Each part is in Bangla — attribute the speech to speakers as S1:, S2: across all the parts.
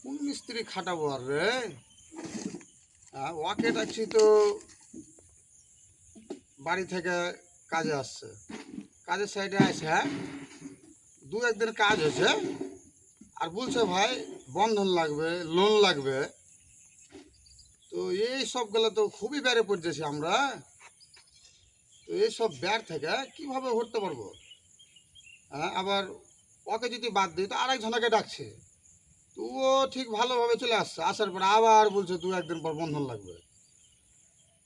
S1: কোন মিস্ত্রি খাটাবো আর রে? ওকে ডাকছি তো বাড়ি থেকে কাজে আসছে, কাজের সাইডে আছে, হ্যাঁ দু একদিন কাজ হয়েছে আর বলছে ভাই বন্ধন লাগবে, লোন লাগবে। তো এই সবগুলো তো খুবই বেড়ে পড়তেছি আমরা। তো এইসব ব্যার থেকে কিভাবে উঠতে পারবো? আবার ওকে যদি বাদ দিই তো আরেকজনকে ডাকছে, তো ও ঠিক ভালোভাবে চলে আসছে, আসার পর আবার বলছে দু একদিন পর বন্ধন লাগবে।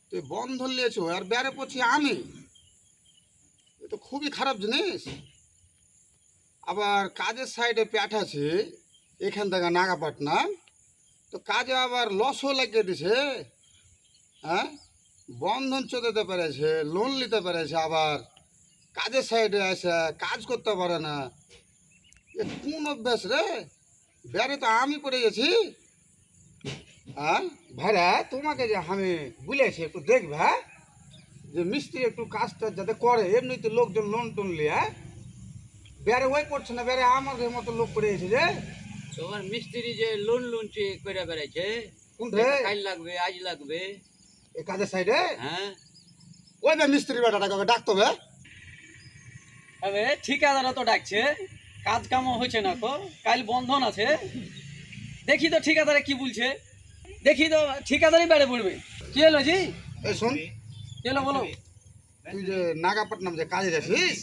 S1: তো এই বন্ধন নিয়েছো আর বেড়ে পড়ছি আমি, এ তো খুবই খারাপ জিনিস। আবার কাজের সাইডে প্যাট আছে এখান থেকে নাগাপাটনা, তো কাজে আবার লসও লাগিয়ে দিছে। হ্যাঁ, বন্ধন চোদাতে পেরেছে, লোন নিতে পেরেছে, আবার কাজের সাইডে আসে কাজ করতে পারে না। এ কোন অভ্যাস রে? বেড়ে তো আমি পড়ে গেছি। হ্যাঁ ভাইরা, তোমাকে যে আমি বলেছি একটু দেখবে, হ্যাঁ যে মিস্ত্রি একটু কাজটা যাতে করে, এমনিতে লোকজন লোন টোন লিয়ে বেড়ে ওই করছে না, বেড়ে আমাদের মতো লোক পড়ে গেছে যে।
S2: তোমার মিস্ত্রি যে লোন লুনটি করে বেড়াইছে,
S1: কোনটা
S2: কাল লাগবে আজ লাগবে।
S1: এই কাজের সাইডে
S2: হ্যাঁ,
S1: ওই বে মিস্ত্রি বেটাটাকে ডাকতে হবে।
S3: তবে ঠিকাদারও তো ডাকছে, কাজ কামও হয়েছে না তো, কাল বন্ধন আছে। দেখি তো ঠিকাদারে কি বলছে, দেখি তো ঠিকাদারই বেড়ে পড়বে। কি হলো জি?
S1: এই শোন,
S3: কি হলো বলো।
S1: তুই যে নাগাপট্টনম যে কাজে যাচ্ছিস,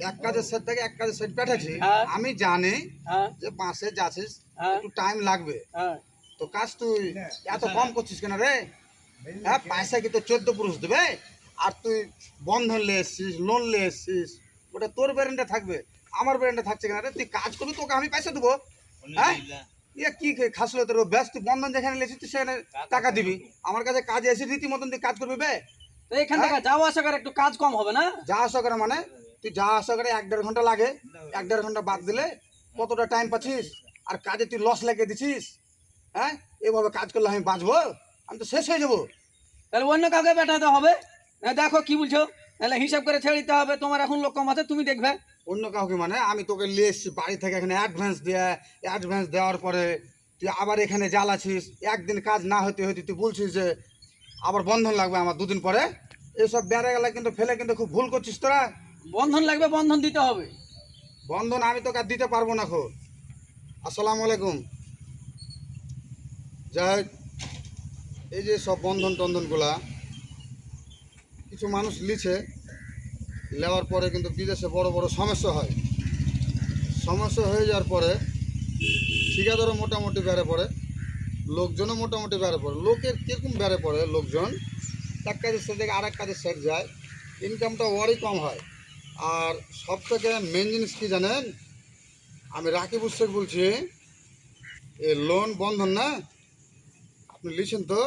S1: এক কাজের সাইড থেকে এক কাজের সাইড পাঠাচ্ছি,
S3: হ্যাঁ।
S1: আমি জানি
S3: হ্যাঁ
S1: যে বাসে যাচ্ছিস
S3: হ্যাঁ
S1: একটু টাইম লাগবে।
S3: হ্যাঁ।
S1: তো কাজ তুই এত কম করছিস কেন রে? হ্যাঁ, পয়সা কি তো 14 পুরুষ দেবে? আর তুই বন্ধন নিয়ে এসছিস, লোন নিয়ে এসছিস, ওটা তোর ব্যারেন্টে থাকবে, আমার ব্যারেন্টে থাকছে কেন রে? তুই কাজ করবি, তোকে আমি পয়সা দেবো। হ্যাঁ, ইয়ে কি খাসলো তোর ব্যাস? তুই বন্ধন যেখানে লেছিস তুই সেখানে টাকা দিবি, আমার কাছে কাজে এসে রীতিমতন তুই কাজ করবি বে।
S3: তো এখান থেকে যাওয়া আসা করে একটু কাজ কম হবে না?
S1: যা আসা করে মানে তুই যা আসা করে 1-1.5 ঘন্টা লাগে, 1-1.5 ঘন্টা বাদ দিলে কতটা টাইম পাচ্ছিস? আর কাজে তুই লস লাগিয়ে দিছিস। হ্যাঁ, এভাবে কাজ করলে আমি বাঁচবো? আমি তো শেষ হয়ে যাবো।
S3: তাহলে অন্য কাউকে পাঠাতে হবে। দেখো কি বলছো, তাহলে হিসাব করে ছেড়ে দিতে হবে। তোমার এখন লোক কম আছে, তুমি দেখবে।
S1: অন্য কাউকে মানে আমি তোকে নিয়ে এসেছি বাড়ি থেকে, এখানে অ্যাডভান্স দেওয়ার পরে তুই আবার এখানে জ্বালাছিস, একদিন কাজ না হতে হতে তুই বলছিস যে আবার বন্ধন লাগবে আমার 2 দিন পরে। এইসব বেড়ে গেলে কিন্তু ফেলে কিন্তু খুব ভুল করছিস তোরা।
S3: বন্ধন লাগবে, বন্ধন দিতে হবে।
S1: বন্ধন আমি তোকে আর দিতে পারবো না খো। আসসালামু আলাইকুম। যাই হোক, এই যে সব বন্ধন টন্ধনগুলা কিছু মানুষ লিছে, নেওয়ার পরে কিন্তু বিদেশে বড় বড় সমস্যা হয়। সমস্যা হয়ে যাওয়ার পরে ঠিকাদারও মোটামুটি বেড়ে পড়ে, লোকজনও মোটামুটি বেড়ে পড়ে। লোকের কীরকম বেড়ে পড়ে, লোকজন এক কাজের সাইড থেকে আরেক কাজের সাইড যায়, ইনকামটা ওরই কম হয়। আর সব থেকে মেন জিনিস কী জানেন? আমি রাকিব শেখ বলছি, এই লোন বন্ধন না আপনি লিখছেন তো,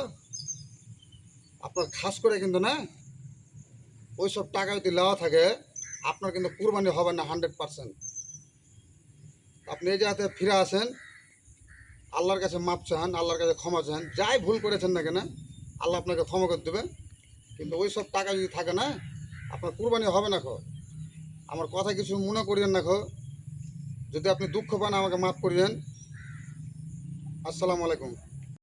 S1: আপনার খাস করে কিন্তু না ওই সব টাকা যদি নেওয়া থাকে আপনার কিন্তু কুরবানি হবে না 100%। আপনি এই জায়গাতে ফিরে আসেন, আল্লাহর কাছে মাপ চান, আল্লাহর কাছে ক্ষমা চান, যাই ভুল করেছেন না কেন আল্লাহ আপনাকে ক্ষমা করে দেবে। কিন্তু ওই সব টাকা যদি থাকে না আপনার কুরবানি হবে না খো। আমার কথা কিছু মনে করিয়েন না খো, যদি আপনি দুঃখ পান আমাকে মাফ করিয়েন। আসসালামু আলাইকুম।